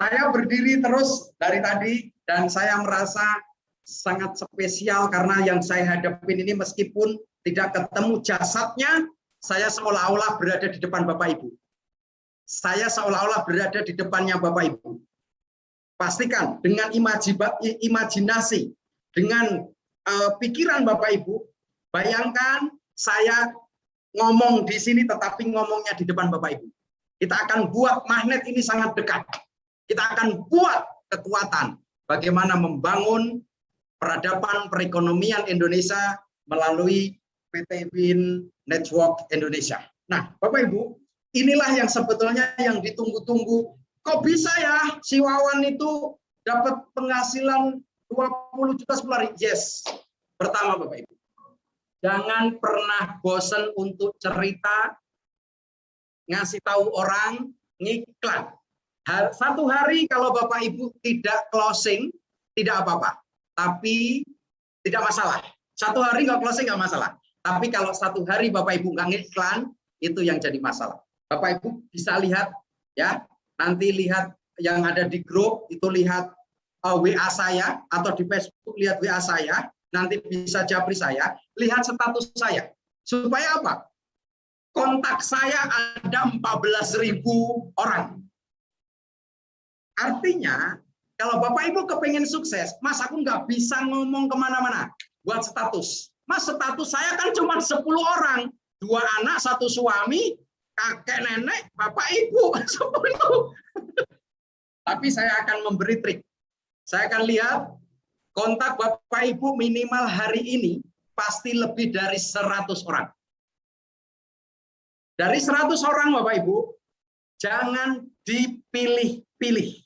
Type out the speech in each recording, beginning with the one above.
Saya berdiri terus dari tadi dan saya merasa sangat spesial karena yang saya hadapin ini meskipun tidak ketemu jasadnya, saya seolah-olah berada di depan Bapak Ibu. Saya seolah-olah berada di depannya Bapak Ibu. Pastikan dengan imajinasi, dengan pikiran Bapak Ibu, bayangkan saya ngomong di sini tetapi ngomongnya di depan Bapak Ibu. Kita akan buat magnet ini sangat dekat. Kita akan buat kekuatan bagaimana membangun peradaban perekonomian Indonesia melalui PT Win Network Indonesia. Nah, Bapak Ibu, inilah yang sebetulnya yang ditunggu-tunggu. Kok bisa ya si Wawan itu dapat penghasilan 20 juta sebulan? Yes. Pertama Bapak Ibu, jangan pernah bosan untuk cerita, ngasih tahu orang, ngiklan. Satu hari kalau Bapak Ibu tidak closing, tidak apa-apa. Tapi tidak masalah. Satu hari nggak closing nggak masalah. Tapi kalau satu hari Bapak Ibu nggak ngiklan, itu yang jadi masalah. Bapak Ibu bisa lihat ya, nanti lihat yang ada di grup, itu lihat WA saya, atau di Facebook lihat WA saya, nanti bisa japri saya, lihat status saya. Supaya apa? Kontak saya ada 14.000 orang. Artinya, kalau Bapak Ibu kepengen sukses, Mas aku nggak bisa ngomong kemana-mana buat status. Mas status saya kan cuma 10 orang, 2 anak, 1 suami, kakek nenek, Bapak Ibu, 10. Tapi saya akan memberi trik. Saya akan lihat kontak Bapak Ibu minimal hari ini pasti lebih dari 100 orang. Dari 100 orang Bapak Ibu, jangan dipilih-pilih.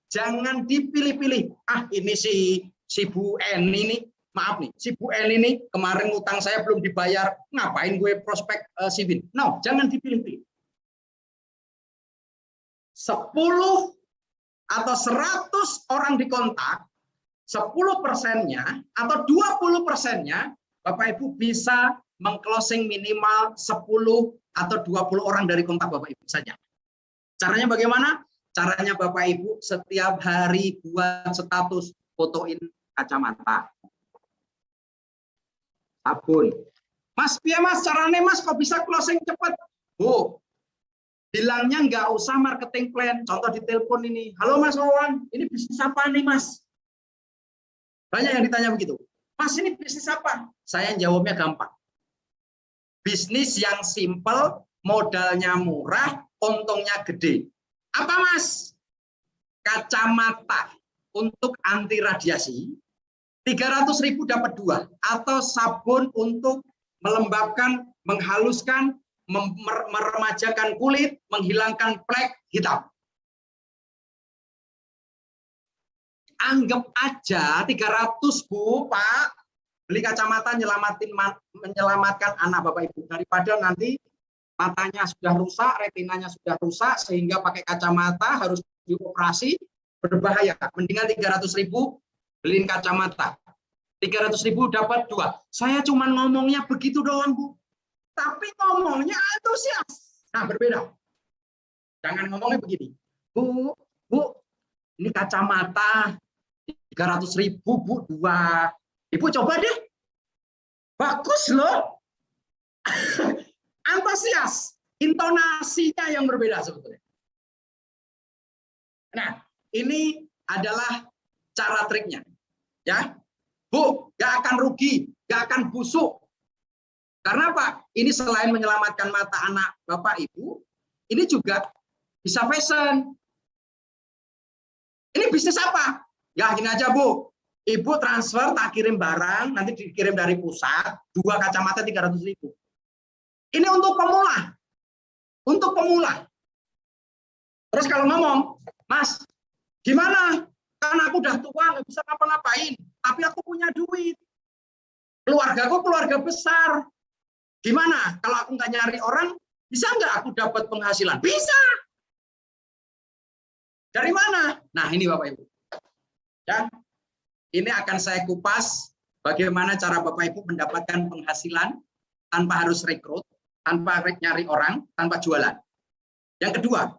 Jangan dipilih-pilih. Ah, ini si Bu N ini, maaf nih, si Bu N ini kemarin utang saya belum dibayar, ngapain gue prospek si Win? No, jangan dipilih-pilih. 10 atau 100 orang dikontak, 10%-nya atau 20%-nya Bapak Ibu bisa meng-closing minimal 10 atau 20 orang dari kontak Bapak Ibu saja. Caranya bagaimana? Caranya Bapak Ibu setiap hari buat status fotoin kacamata, sabun. Mas, piye Mas caranya Mas kok bisa closing cepat? Bu, bilangnya nggak usah marketing plan. Contoh di telepon ini, halo Mas Wawan, ini bisnis apa nih Mas? Banyak yang ditanya begitu. Mas ini bisnis apa? Saya jawabnya gampang. Bisnis yang simple, modalnya murah, untungnya gede. Apa Mas? Kacamata untuk anti radiasi, 300.000 dapat 2. Atau sabun untuk melembabkan, menghaluskan, meremajakan kulit, menghilangkan flek hitam. Anggap aja 300 Bu, Pak, beli kacamata menyelamatkan anak Bapak Ibu. Daripada nanti matanya sudah rusak, retinanya sudah rusak, sehingga pakai kacamata harus dioperasi, berbahaya. Mendingan 300.000 beliin kacamata. 300.000 dapat 2. Saya cuma ngomongnya begitu doang Bu. Tapi ngomongnya antusias. Nah, berbeda. Jangan ngomongnya begini. Bu, ini kacamata 300.000 Bu, 2. Ibu coba deh. Bagus loh. Antusias. Intonasinya yang berbeda sebetulnya. Nah, ini adalah cara triknya. Ya. Bu, gak akan rugi, gak akan busuk. Karena apa? Ini selain menyelamatkan mata anak Bapak Ibu, ini juga bisa fashion. Ini bisnis apa? Ya gini aja Bu, Ibu transfer tak kirim barang, nanti dikirim dari pusat, 2 kacamata 300.000. Ini untuk pemula. Untuk pemula. Terus kalau ngomong, Mas, gimana? Kan aku udah tua, nggak bisa ngapa-ngapain. Tapi aku punya duit. Keluargaku keluarga besar. Gimana? Kalau aku nggak nyari orang, bisa nggak aku dapat penghasilan? Bisa. Dari mana? Nah, ini Bapak Ibu. Ya, ini akan saya kupas bagaimana cara Bapak Ibu mendapatkan penghasilan tanpa harus rekrut, tanpa nyari orang, tanpa jualan. Yang kedua,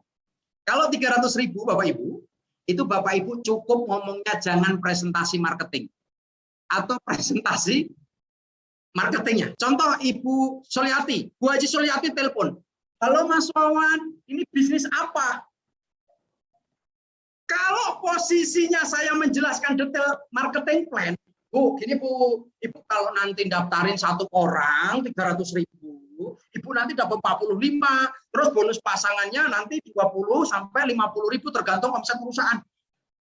Kalau 300.000 Bapak Ibu, itu Bapak Ibu cukup ngomongnya jangan presentasi marketing atau presentasi marketingnya. Contoh Ibu Soliati, Bu Haji Soliati telepon, halo Mas Wawan, ini bisnis apa? Kalau posisinya saya menjelaskan detail marketing plan, Bu, gini Bu, Ibu kalau nanti daftarin satu orang 300.000, Ibu nanti dapat 45, terus bonus pasangannya nanti 20 sampai 50.000 tergantung omset perusahaan.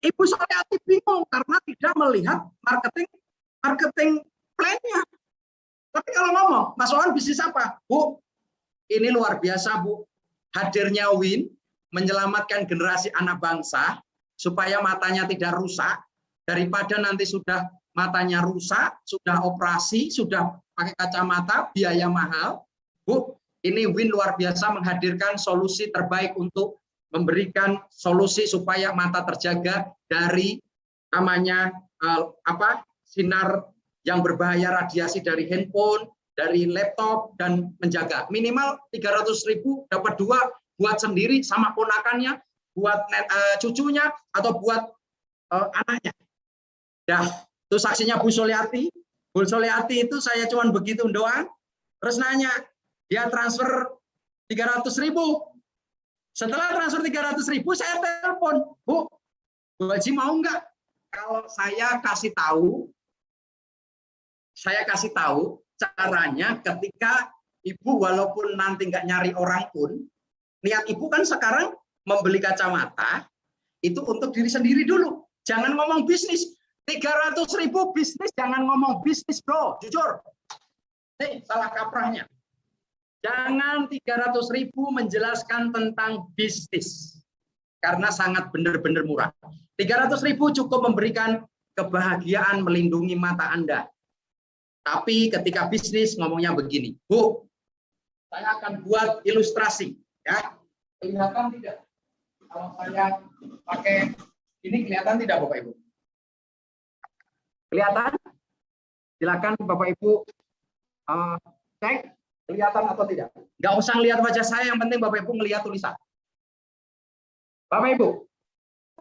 Ibu Soliati bingung karena tidak melihat marketing plan-nya. Tapi kalau ngomong, Mas Wawan bisnis apa? Bu, ini luar biasa Bu, hadirnya Win menyelamatkan generasi anak bangsa supaya matanya tidak rusak, daripada nanti sudah matanya rusak, sudah operasi, sudah pakai kacamata, biaya mahal. Bu, ini Win luar biasa menghadirkan solusi terbaik untuk memberikan solusi supaya mata terjaga dari namanya sinar yang berbahaya, radiasi dari handphone, dari laptop, dan menjaga. Minimal 300.000 dapat 2 buat sendiri sama ponakannya, buat cucunya, atau buat anaknya. Ya, itu saksinya Bu Soliati. Bu Soliati itu saya cuma begitu doang, terus nanya, dia transfer 300.000. Setelah transfer 300.000, saya telepon, Bu Haji mau nggak kalau saya kasih tahu caranya ketika Ibu walaupun nanti nggak nyari orang pun, niat Ibu kan sekarang membeli kacamata itu untuk diri sendiri dulu. Jangan ngomong bisnis. 300.000 bisnis, jangan ngomong bisnis, bro. Jujur. Salah kaprahnya. Jangan 300.000 menjelaskan tentang bisnis. Karena sangat benar-benar murah. 300.000 cukup memberikan kebahagiaan melindungi mata Anda. Tapi ketika bisnis ngomongnya begini, Bu, saya akan buat ilustrasi. Ya, kelihatan tidak? Kalau saya pakai ini kelihatan tidak Bapak Ibu? Kelihatan? Silakan Bapak Ibu cek kelihatan atau tidak. Nggak usah lihat wajah saya, yang penting Bapak Ibu melihat tulisan. Bapak Ibu,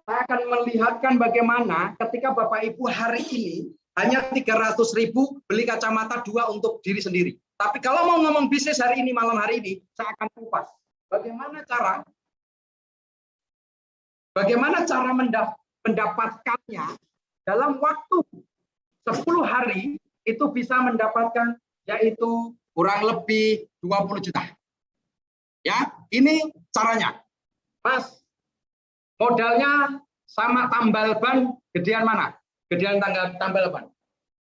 saya akan melihatkan bagaimana ketika Bapak Ibu hari ini hanya 300.000 beli kacamata 2 untuk diri sendiri. Tapi kalau mau ngomong bisnis hari ini, malam hari ini, saya akan kupas. Bagaimana cara mendapatkannya dalam waktu 10 hari itu bisa mendapatkan yaitu kurang lebih 20 juta. Ya, ini caranya. Mas, modalnya sama tambal ban gedean mana? Gedean tambal ban.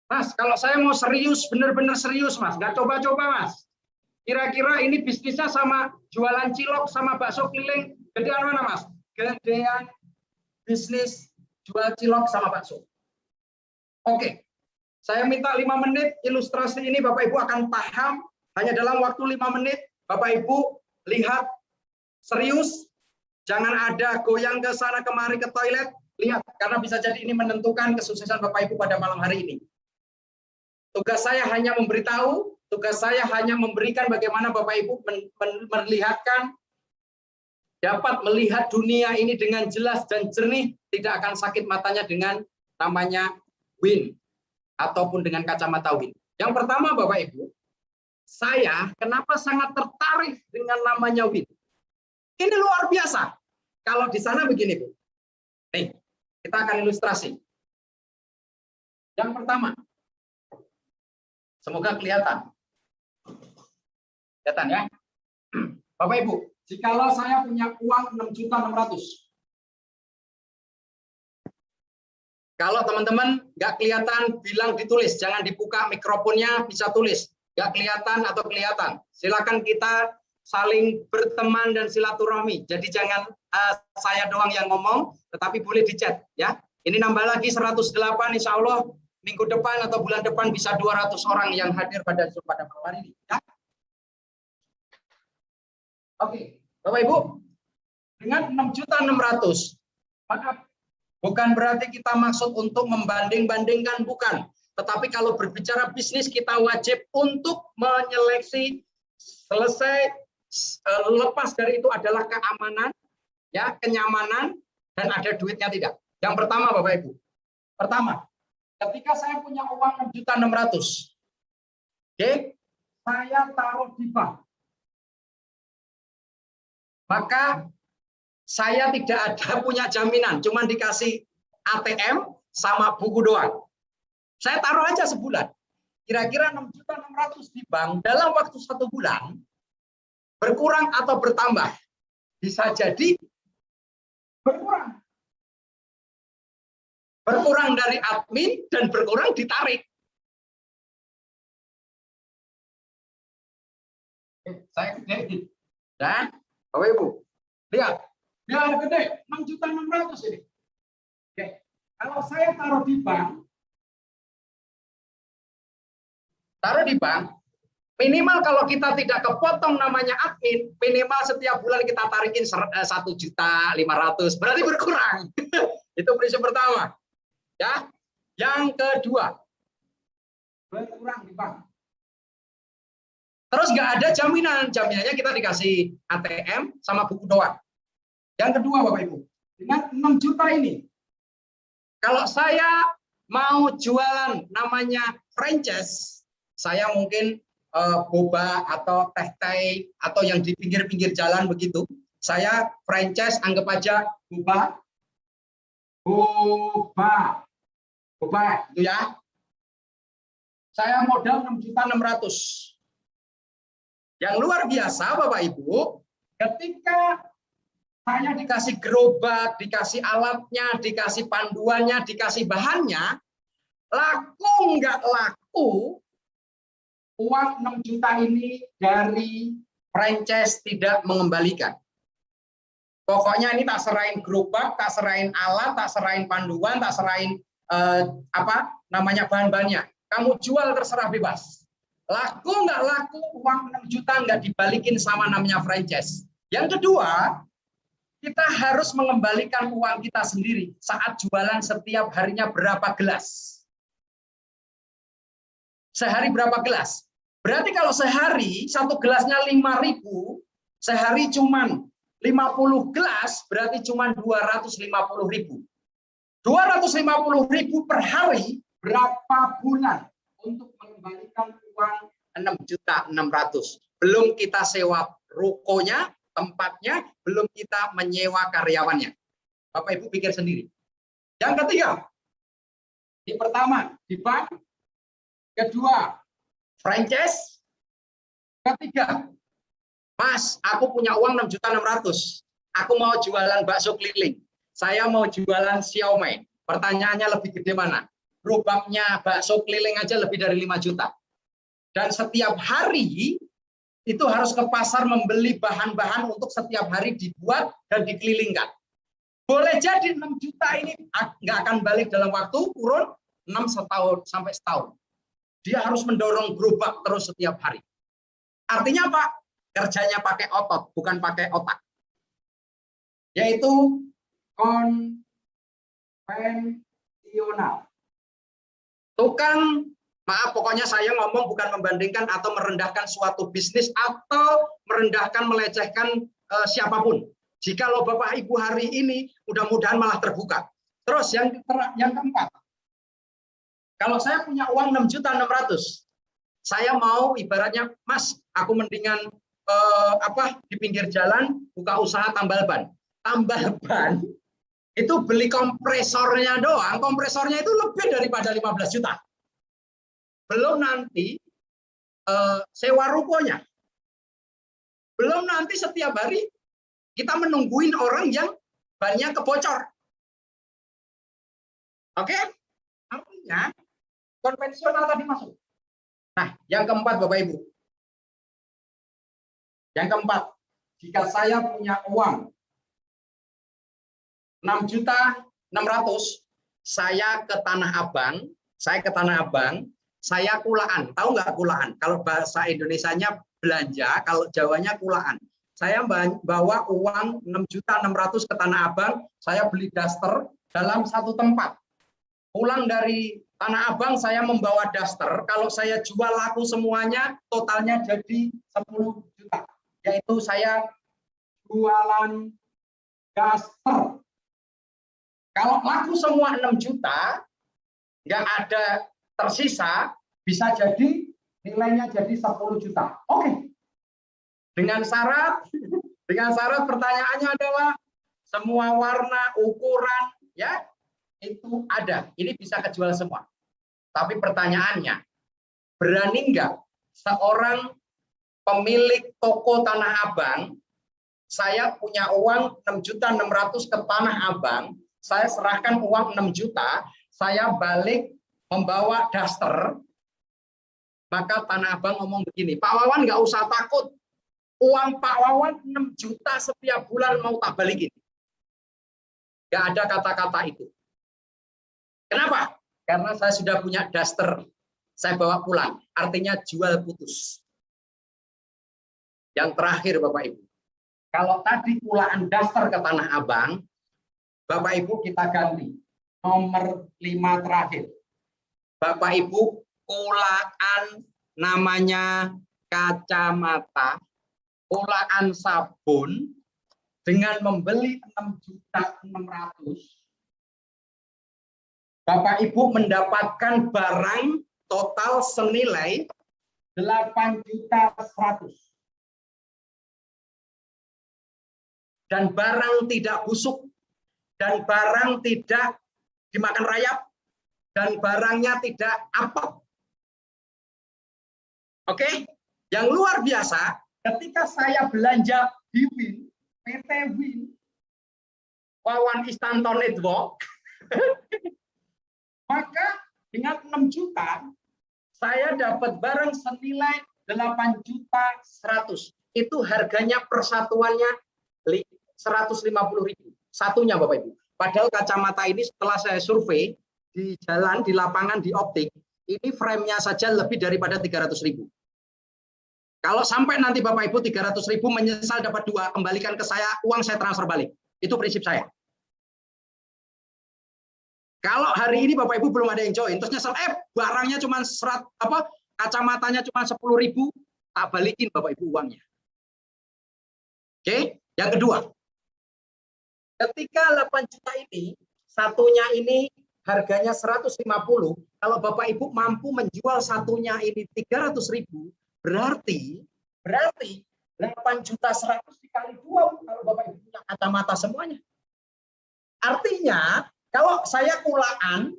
Mas, kalau saya mau serius, benar-benar serius Mas, nggak coba-coba Mas. Kira-kira ini bisnisnya sama jualan cilok sama bakso keliling, gedean mana Mas? Gedean bisnis jual cilok sama bakso. Oke, saya minta 5 menit, ilustrasi ini Bapak Ibu akan paham, hanya dalam waktu 5 menit, Bapak Ibu lihat serius, jangan ada goyang ke sana kemari ke toilet, lihat, karena bisa jadi ini menentukan kesuksesan Bapak Ibu pada malam hari ini. Tugas saya hanya memberitahu, tugas saya hanya memberikan bagaimana Bapak Ibu melihatkan, dapat melihat dunia ini dengan jelas dan jernih, tidak akan sakit matanya dengan namanya Win, ataupun dengan kacamata Win. Yang pertama Bapak Ibu, saya kenapa sangat tertarik dengan namanya Win? Ini luar biasa. Kalau di sana begini Bu, nih kita akan ilustrasi. Yang pertama, semoga kelihatan. Kelihatan ya? Bapak Ibu, jikalau saya punya uang 6.600.000. Kalau teman-teman nggak kelihatan, bilang ditulis. Jangan dibuka mikrofonnya, bisa tulis. Nggak kelihatan atau kelihatan. Silakan kita saling berteman dan silaturahmi. Jadi jangan saya doang yang ngomong, tetapi boleh di chat. Ya. Ini nambah lagi 108, insya Allah minggu depan atau bulan depan bisa 200 orang yang hadir pada malam hari ini. Ya. Oke, Bapak Ibu, dengan 6.600.000, maka bukan berarti kita maksud untuk membanding-bandingkan, bukan. Tetapi kalau berbicara bisnis, kita wajib untuk menyeleksi, selesai, lepas dari itu adalah keamanan, Ya, kenyamanan dan ada duitnya tidak. Yang pertama Bapak Ibu. Pertama, ketika saya punya uang 6.600.000, oke, saya taruh di bank. Maka saya tidak ada punya jaminan, cuma dikasih ATM sama buku doang. Saya taruh aja sebulan. Kira-kira 6.600.000 di bank dalam waktu 1 bulan berkurang atau bertambah. Bisa jadi berkurang. Berkurang dari admin dan berkurang ditarik. Saya gede. Dan Bapak Ibu, lihat. Biar gede, 6.600.000 ini. Oke. Kalau saya taruh di bank, minimal kalau kita tidak kepotong namanya admin, minimal setiap bulan kita tarikin 1.500.000, berarti berkurang. Itu prinsip pertama. Ya. Yang kedua, berkurang di bank. Terus nggak ada jaminan, jaminannya kita dikasih ATM sama buku doang. Yang kedua Bapak Ibu, dengan 6 juta ini, kalau saya mau jualan namanya franchise, saya mungkin boba atau teh-teh atau yang di pinggir-pinggir jalan begitu, saya franchise anggap aja boba itu ya. Saya modal 6.600.000. Yang luar biasa Bapak Ibu, ketika saya dikasih gerobak, dikasih alatnya, dikasih panduannya, dikasih bahannya, laku nggak laku, uang 6 juta ini dari franchise tidak mengembalikan. Pokoknya ini tak serahin gerobak, tak serahin alat, tak serahin panduan, tak serahin bahan-bahannya. Kamu jual terserah bebas. Laku nggak laku, uang 6 juta nggak dibalikin sama namanya franchise. Yang kedua, kita harus mengembalikan uang kita sendiri saat jualan setiap harinya berapa gelas. Sehari berapa gelas? Berarti kalau sehari satu gelasnya 5.000, sehari cuman 50 gelas, berarti cuman 250.000. 250.000 per hari berapa bulan untuk mengembalikan uang 6.600.000. Belum kita sewa rukonya, tempatnya, belum kita menyewa karyawannya. Bapak Ibu pikir sendiri. Yang ketiga, di pertama di bank, kedua franchise, ketiga, Mas, aku punya uang 6.600.000. Aku mau jualan bakso keliling. Saya mau jualan siomay. Pertanyaannya lebih gede mana? Gerobaknya bakso keliling aja lebih dari 5 juta. Dan setiap hari itu harus ke pasar membeli bahan-bahan untuk setiap hari dibuat dan dikelilingkan. Boleh jadi 6 juta ini nggak akan balik dalam waktu kurun 6 tahun sampai setahun. Dia harus mendorong gerobak terus setiap hari. Artinya apa? Kerjanya pakai otot, bukan pakai otak. Yaitu konvensional. Tukang, maaf pokoknya saya ngomong bukan membandingkan atau merendahkan suatu bisnis atau merendahkan, melecehkan siapapun. Jikalau Bapak Ibu hari ini mudah-mudahan malah terbuka. Terus yang keempat, kalau saya punya uang 6.600.000, saya mau ibaratnya, Mas, aku mendingan di pinggir jalan buka usaha tambal ban. Tambal ban itu beli kompresornya doang, kompresornya itu lebih daripada 15 juta. Belum nanti sewa rukonya. Belum nanti setiap hari kita menungguin orang yang bannya kebocor. Oke? Artinya konvensional tadi masuk. Nah, yang keempat Bapak Ibu. Yang keempat, jika saya punya uang 6.600.000, saya ke Tanah Abang, saya kulaan. Tahu nggak kulaan? Kalau bahasa Indonesianya belanja, kalau Jawanya kulaan. Saya bawa uang 6.600.000 ke Tanah Abang, saya beli daster dalam satu tempat. Pulang dari Tanah Abang saya membawa daster, kalau saya jual laku semuanya, totalnya jadi 10 juta. Yaitu saya jualan daster. Kalau laku semua 6 juta, nggak ada tersisa, bisa jadi nilainya jadi 10 juta. Oke. Dengan syarat pertanyaannya adalah semua warna, ukuran, ya, itu ada. Ini bisa kejual semua. Tapi pertanyaannya, berani nggak seorang pemilik toko Tanah Abang, saya punya uang 6.600.000 ke Tanah Abang, saya serahkan uang 6 juta, saya balik membawa daster, maka Tanah Abang ngomong begini, Pak Wawan nggak usah takut, uang Pak Wawan 6 juta setiap bulan mau tak balikin. Nggak ada kata-kata itu. Kenapa? Karena saya sudah punya daster, saya bawa pulang, artinya jual putus. Yang terakhir Bapak Ibu, kalau tadi pulaan daster ke Tanah Abang, Bapak Ibu kita ganti nomor 5 terakhir. Bapak Ibu pulaan namanya kacamata, pulaan sabun dengan membeli 6.600.000. Bapak Ibu mendapatkan barang total senilai 8.100.000. Dan barang tidak busuk, dan barang tidak dimakan rayap, dan barangnya tidak apek. Oke? Yang luar biasa, ketika saya belanja di WIN, PT WIN, Wawan Istanton Network, maka dengan 6 juta, saya dapat barang senilai 8.100.000. Itu harganya persatuannya 150.000. Satunya Bapak Ibu. Padahal kacamata ini setelah saya survei di jalan, di lapangan, di optik, ini frame-nya saja lebih daripada 300.000. Kalau sampai nanti Bapak Ibu 300.000 menyesal dapat 2, kembalikan ke saya, uang saya transfer balik. Itu prinsip saya. Kalau hari ini Bapak Ibu belum ada yang join, terus nyesel, barangnya cuma kacamatanya cuma 10.000, tak balikin Bapak Ibu uangnya. Oke, yang kedua, ketika 8 juta ini, satunya ini harganya 150, kalau Bapak Ibu mampu menjual satunya ini 300.000, berarti 8.100.000 dikali 2 kalau Bapak Ibu punya kacamata semuanya. Artinya, kalau saya kulaan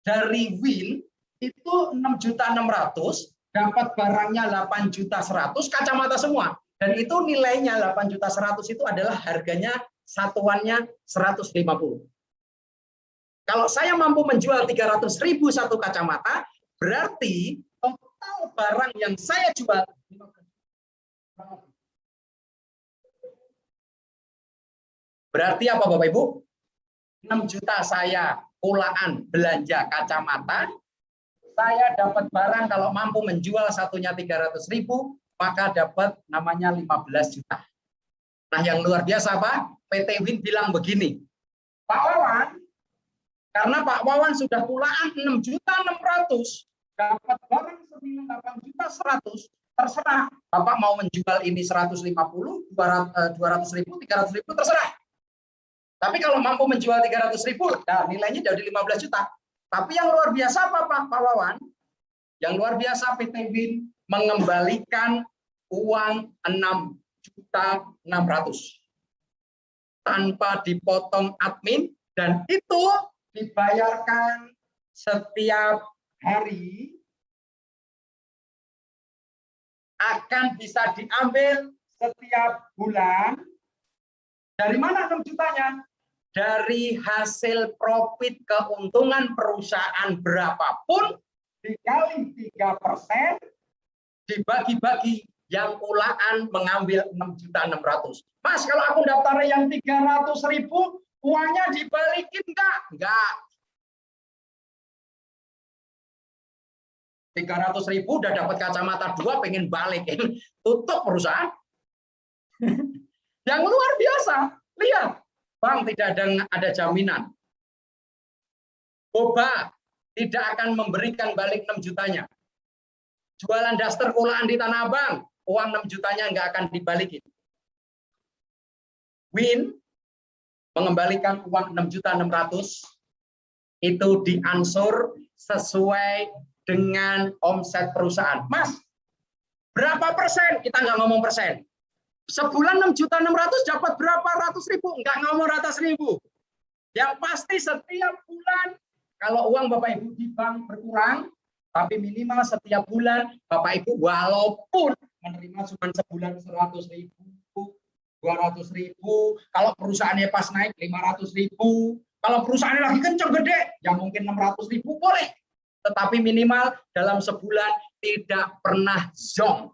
dari WIN itu 6.600.000, dapat barangnya 8.100.000, kacamata semua. Dan itu nilainya 8.100.000 itu adalah harganya satuannya 150. Kalau saya mampu menjual 300.000 satu kacamata, berarti total barang yang saya jual 15. Berarti apa Bapak Ibu? 6 juta saya kulaan belanja kacamata, saya dapat barang kalau mampu menjual satunya 300.000, maka dapat namanya 15 juta. Nah yang luar biasa Pak, PT WIN bilang begini, Pak Wawan, karena Pak Wawan sudah pulaan 6.600.000, dapat barang senilai 8.100.000, terserah Bapak mau menjual ini 150, 200.000, 300.000, terserah. Tapi kalau mampu menjual 300.000, nah nilainya jadi 15 juta. Tapi yang luar biasa apa Pak Wawan? Yang luar biasa PT WIN mengembalikan uang 6.600.000 tanpa dipotong admin, dan itu dibayarkan setiap hari, akan bisa diambil setiap bulan. Dari mana 6 jutanya? Dari hasil profit keuntungan perusahaan berapapun dikali 3%, dibagi-bagi, yang pulaan mengambil 6.600.000. Mas, kalau aku daftar yang 300.000, uangnya dibalikin enggak? Enggak. 300.000 udah dapat kacamata 2, pengen balikin, tutup perusahaan. Yang luar biasa, lihat, Bang, tidak ada jaminan. Boba tidak akan memberikan balik 6 jutanya. Jualan daster kulaan di Tanah Abang, uang 6 jutanya nggak akan dibalikin. WIN mengembalikan uang 6.600.000 itu diansur sesuai dengan omset perusahaan. Mas, berapa persen? Kita nggak ngomong persen. Sebulan 6.600.000 dapat berapa ratus ribu? Nggak ngomong ratus ribu. Yang pasti setiap bulan, kalau uang Bapak Ibu di bank berkurang, tapi minimal setiap bulan Bapak Ibu walaupun menerima cuma sebulan 100.000, 200.000, kalau perusahaannya pas naik 500.000, kalau perusahaannya lagi kenceng gede, ya mungkin 600.000 boleh. Tetapi minimal dalam sebulan tidak pernah zonk.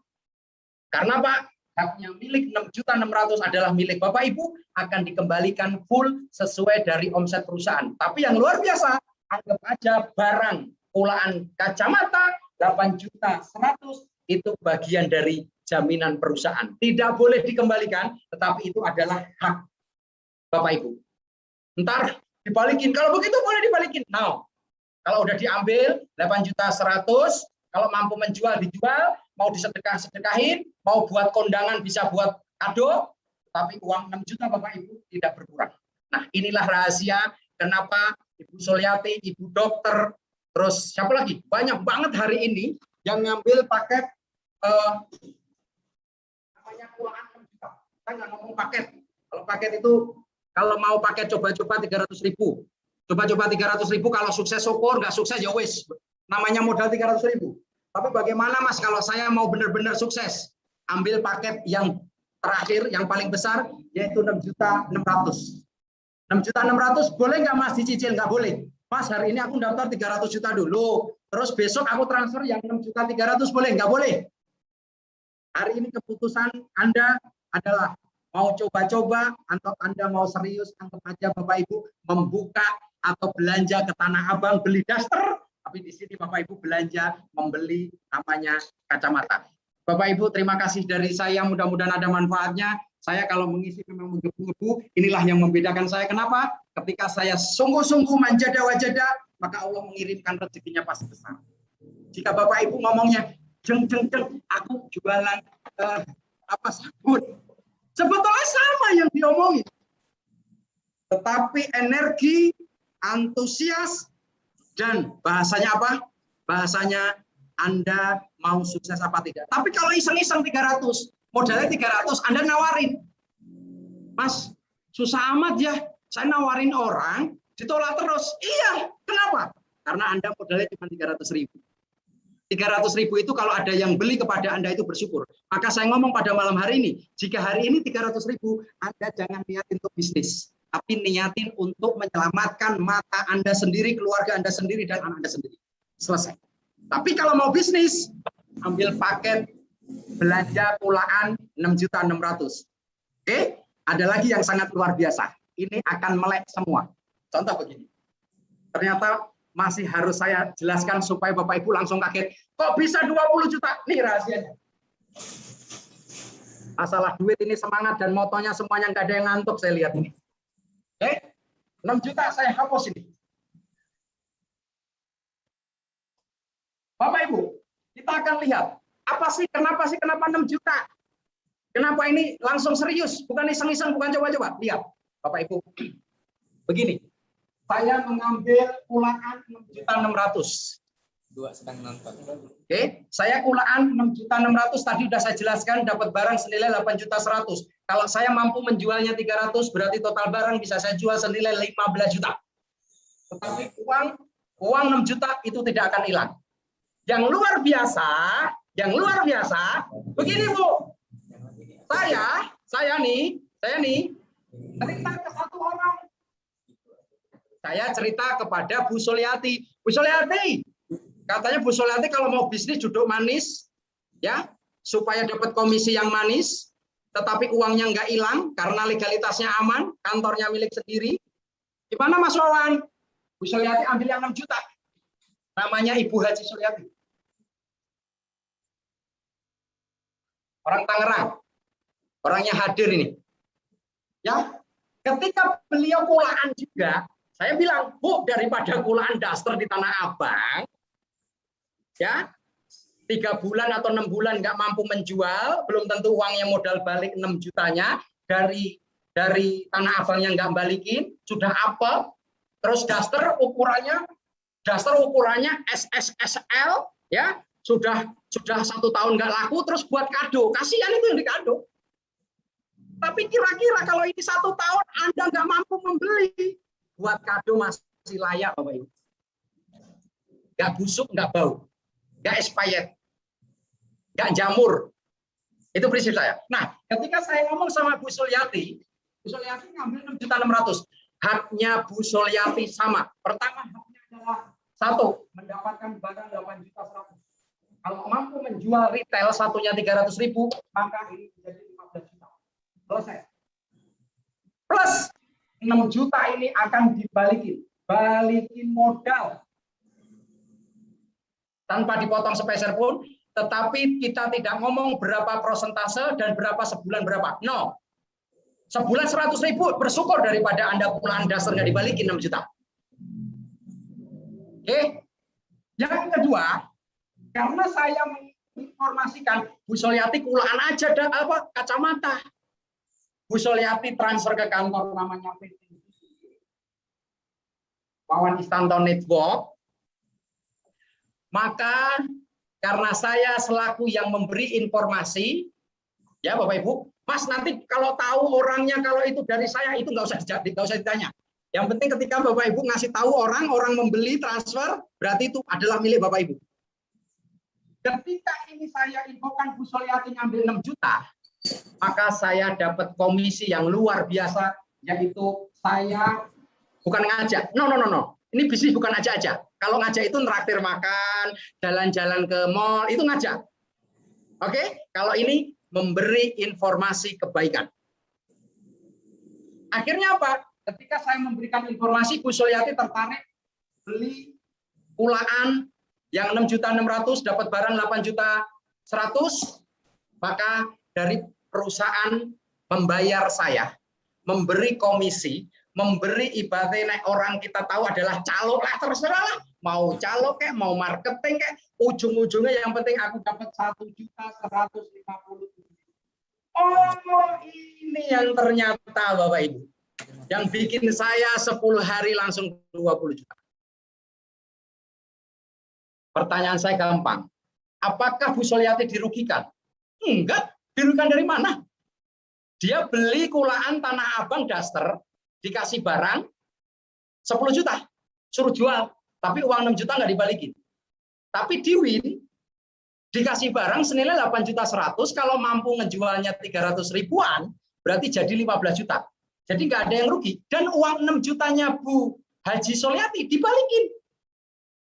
Karena Pak, haknya milik 6.600.000 adalah milik Bapak Ibu, akan dikembalikan full sesuai dari omset perusahaan. Tapi yang luar biasa, anggap aja barang kulaan kacamata 8.100.000 itu bagian dari jaminan perusahaan. Tidak boleh dikembalikan, tetapi itu adalah hak Bapak Ibu. Ntar dibalikin, kalau begitu boleh dibalikin. Now, kalau udah diambil 8.100.000, kalau mampu menjual dijual, mau disedekahin, mau buat kondangan bisa buat kado, tapi uang 6 juta Bapak Ibu tidak berkurang. Nah, inilah rahasia kenapa Ibu Suliati, Ibu Dokter, terus siapa lagi? Banyak banget hari ini yang ngambil paket namanya kulaan 6 juta. Saya nggak ngomong paket. Kalau paket itu kalau mau paket coba-coba 300.000. Coba-coba 300.000, kalau sukses syukur, nggak sukses ya wis. Namanya modal 300.000. Tapi bagaimana Mas kalau saya mau benar-benar sukses? Ambil paket yang terakhir, yang paling besar, yaitu 6.600.000. 6.600.000 boleh nggak Mas dicicil? Nggak boleh. Mas, hari ini aku daftar 300 juta dulu, terus besok aku transfer yang 6.300.000 boleh? Nggak boleh. Hari ini keputusan Anda adalah mau coba-coba atau Anda mau serius, anggap aja Bapak Ibu membuka atau belanja ke Tanah Abang beli daster, tapi di sini Bapak Ibu belanja membeli namanya kacamata. Bapak Ibu, terima kasih dari saya, mudah-mudahan ada manfaatnya. Saya kalau mengisi memang menggebu-gebu, inilah yang membedakan saya. Kenapa? Ketika saya sungguh-sungguh manjada-wajada, maka Allah mengirimkan rezekinya pasti besar. Jika Bapak Ibu ngomongnya, jeng, aku jualan sabun. Sebetulnya sama yang diomongin. Tetapi energi, antusias, dan bahasanya apa? Bahasanya Anda mau sukses apa tidak. Tapi kalau iseng-iseng 300, modalnya 300, Anda nawarin. Mas, susah amat ya. Saya nawarin orang, ditolak terus. Iya, kenapa? Karena Anda modalnya cuma 300.000. 300.000 itu kalau ada yang beli kepada Anda itu bersyukur. Maka saya ngomong pada malam hari ini, jika hari ini 300.000, Anda jangan niatin untuk bisnis, tapi niatin untuk menyelamatkan mata Anda sendiri, keluarga Anda sendiri, dan anak Anda sendiri. Selesai. Tapi kalau mau bisnis, ambil paket belanja kulaan 6.600.000. Oke, ada lagi yang sangat luar biasa. Ini akan melek semua. Contoh begini. Ternyata masih harus saya jelaskan supaya Bapak Ibu langsung kaget. Kok bisa 20 juta? Nih rahasianya. Masalah duit ini semangat dan motonya semuanya nggak ada yang ngantuk, saya lihat ini. Oke, 6 juta saya hapus ini. Bapak Ibu, kita akan lihat apa sih kenapa 6 juta? Kenapa ini langsung serius, bukan iseng-iseng, bukan coba-coba. Lihat, Bapak Ibu. Begini. Saya mengambil kulaan 6.600.000. Dua sedang nonton. Oke, saya kulaan 6.600.000 tadi sudah saya jelaskan dapat barang senilai 8.100.000. Kalau saya mampu menjualnya 300 berarti total barang bisa saya jual senilai 15 juta. Tetapi uang 6 juta itu tidak akan hilang. Yang luar biasa, begini Bu. Saya nih cerita ke satu orang. Saya cerita kepada Bu Suliati. Bu Suliati, katanya Bu Suliati kalau mau bisnis duduk manis, ya, supaya dapat komisi yang manis, tetapi uangnya nggak hilang karena legalitasnya aman, kantornya milik sendiri. Gimana Mas Wawan? Bu Suliati ambil yang 6 juta. Namanya Ibu Haji Suliati. Orang Tangerang. Orangnya hadir ini. Ya, ketika beliau kulaan juga, saya bilang, Bu, daripada kulaan daster di Tanah Abang, ya, 3 bulan atau 6 bulan nggak mampu menjual, belum tentu uangnya modal balik 6 jutanya, dari dari Tanah Abang yang nggak balikin, sudah apel, terus daster ukurannya SSSL, ya sudah 1 tahun nggak laku, terus buat kado, kasihan itu yang dikado. Tapi kira-kira kalau ini 1 tahun Anda nggak mampu membeli, buat kado masih layak, Bapak Ibu. Nggak busuk, nggak bau, nggak expired, nggak jamur. Itu prinsip saya. Nah, ketika saya ngomong sama Bu Suliati ngambil 6.600.000. Haknya Bu Suliati sama. Pertama, haknya adalah 1, mendapatkan barang 8.100.000. Kalau mampu menjual retail satunya 300.000, maka ini menjadi 15 juta. Selesai. Plus 6 juta ini akan balikin modal. Tanpa dipotong sepeser pun, tetapi kita tidak ngomong berapa persentase dan berapa sebulan berapa. No. Sebulan 100.000, bersyukur daripada Anda pulaan dasar nggak dibalikin 6 juta. Oke. Yang kedua, karena saya menginformasikan Bu Suliati kulaan aja kacamata. Bu Suliati transfer ke kantor namanya PT Wawan Istanto Network. Maka karena saya selaku yang memberi informasi, ya Bapak Ibu, Mas nanti kalau tahu orangnya kalau itu dari saya itu nggak usah ditanya. Yang penting ketika Bapak Ibu ngasih tahu orang membeli transfer, berarti itu adalah milik Bapak Ibu. Ketika ini saya infokan Bu Suliati ngambil 6 juta, maka saya dapat komisi yang luar biasa, yaitu saya bukan ngajak. No. Ini bisnis bukan ngajak aja. Kalau ngajak itu nraktir makan, jalan-jalan ke mall, itu ngajak. Oke? Kalau ini memberi informasi kebaikan. Akhirnya apa? Ketika saya memberikan informasi, Bu Suliati tertarik beli kulaan yang 6.600.000 dapat barang 8.100.000, maka dari perusahaan membayar saya, memberi komisi, memberi ibaratnya orang kita tahu adalah calo lah, terserah lah, mau calo kayak mau marketing kayak, ujung-ujungnya yang penting aku dapat 1.150.000. Oh, ini yang ternyata Bapak Ibu yang bikin saya 10 hari langsung 20 juta. Pertanyaan saya gampang, apakah Bu Suliati dirugikan? Enggak, dirugikan dari mana? Dia beli kulaan Tanah Abang daster, dikasih barang 10 juta, suruh jual, tapi uang 6 juta nggak dibalikin. Tapi di Win dikasih barang senilai 8.100.000, kalau mampu ngejualnya 300.000-an, berarti jadi 15 juta. Jadi nggak ada yang rugi. Dan uang 6 jutanya Bu Haji Suliati dibalikin.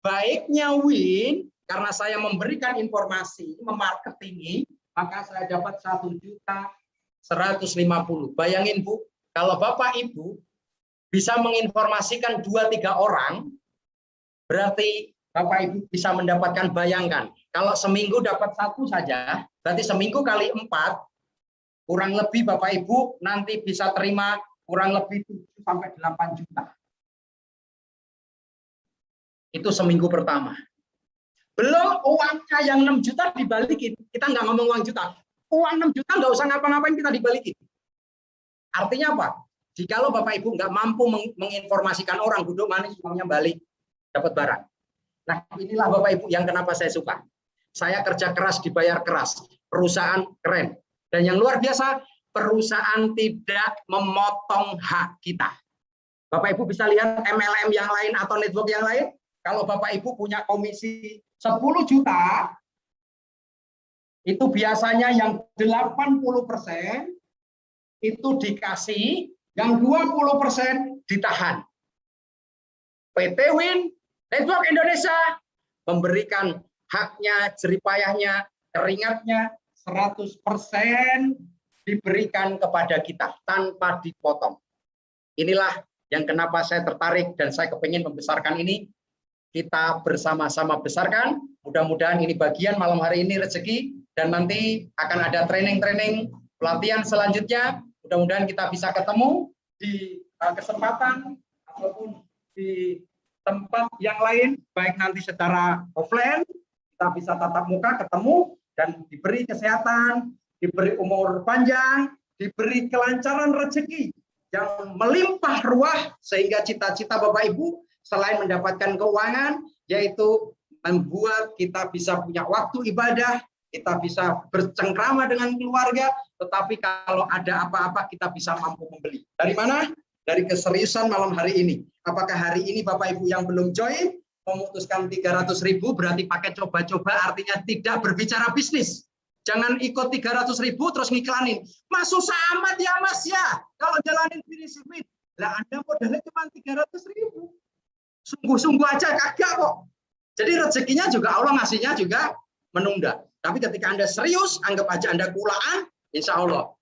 Baiknya Win, karena saya memberikan informasi, memarketingi, maka saya dapat 1.150.000. Bayangin Bu, kalau Bapak Ibu bisa menginformasikan 2-3 orang, berarti Bapak Ibu bisa mendapatkan, bayangkan, kalau seminggu dapat 1 saja, berarti seminggu kali 4, kurang lebih Bapak Ibu nanti bisa terima kurang lebih 7-8 juta. Itu seminggu pertama. Belum uangnya yang 6 juta dibalikin. Kita nggak ngomong uang juta. Uang 6 juta nggak usah ngapa-ngapain, kita dibalikin. Artinya apa? Jikalau Bapak Ibu nggak mampu menginformasikan orang, duduk manis, uangnya balik, dapat barang. Nah, inilah Bapak Ibu yang kenapa saya suka. Saya kerja keras, dibayar keras. Perusahaan keren. Dan yang luar biasa, perusahaan tidak memotong hak kita. Bapak Ibu bisa lihat MLM yang lain atau network yang lain. Kalau Bapak Ibu punya komisi 10 juta, itu biasanya yang 80% itu dikasih, yang 20% ditahan. PT Win Network Indonesia memberikan haknya, jeripayahnya, keringatnya 100% diberikan kepada kita tanpa dipotong. Inilah yang kenapa saya tertarik dan saya kepingin membesarkan ini. Kita bersama-sama besarkan. Mudah-mudahan ini bagian malam hari ini rezeki, dan nanti akan ada training-training pelatihan selanjutnya. Mudah-mudahan kita bisa ketemu di kesempatan ataupun di tempat yang lain, baik nanti secara offline, kita bisa tatap muka ketemu dan diberi kesehatan, diberi umur panjang, diberi kelancaran rezeki yang melimpah ruah, sehingga cita-cita Bapak Ibu selain mendapatkan keuangan, yaitu membuat kita bisa punya waktu ibadah, kita bisa bercengkrama dengan keluarga, tetapi kalau ada apa-apa kita bisa mampu membeli. Dari mana? Dari keseriusan malam hari ini. Apakah hari ini Bapak Ibu yang belum join, memutuskan 300.000 berarti pakai coba-coba, artinya tidak berbicara bisnis. Jangan ikut 300.000 terus ngiklanin. Mas susah amat ya Mas ya, kalau jalanin bisnis. Lah Anda modalnya cuma 300.000. Sungguh-sungguh aja kagak kok. Jadi rezekinya juga Allah ngasihnya juga menunda. Tapi ketika Anda serius, anggap aja Anda kulaan, insya Allah.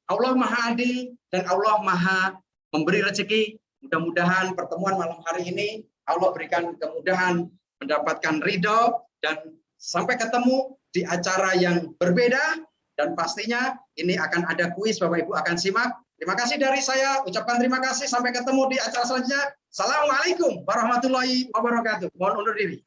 Allah Maha Adil dan Allah Maha memberi rezeki. Mudah-mudahan pertemuan malam hari ini Allah berikan kemudahan, mendapatkan ridho, dan sampai ketemu di acara yang berbeda. Dan pastinya ini akan ada kuis, Bapak Ibu akan simak. Terima kasih dari saya, ucapkan terima kasih. Sampai ketemu di acara selanjutnya. Assalamualaikum warahmatullahi wabarakatuh. Mohon undur diri.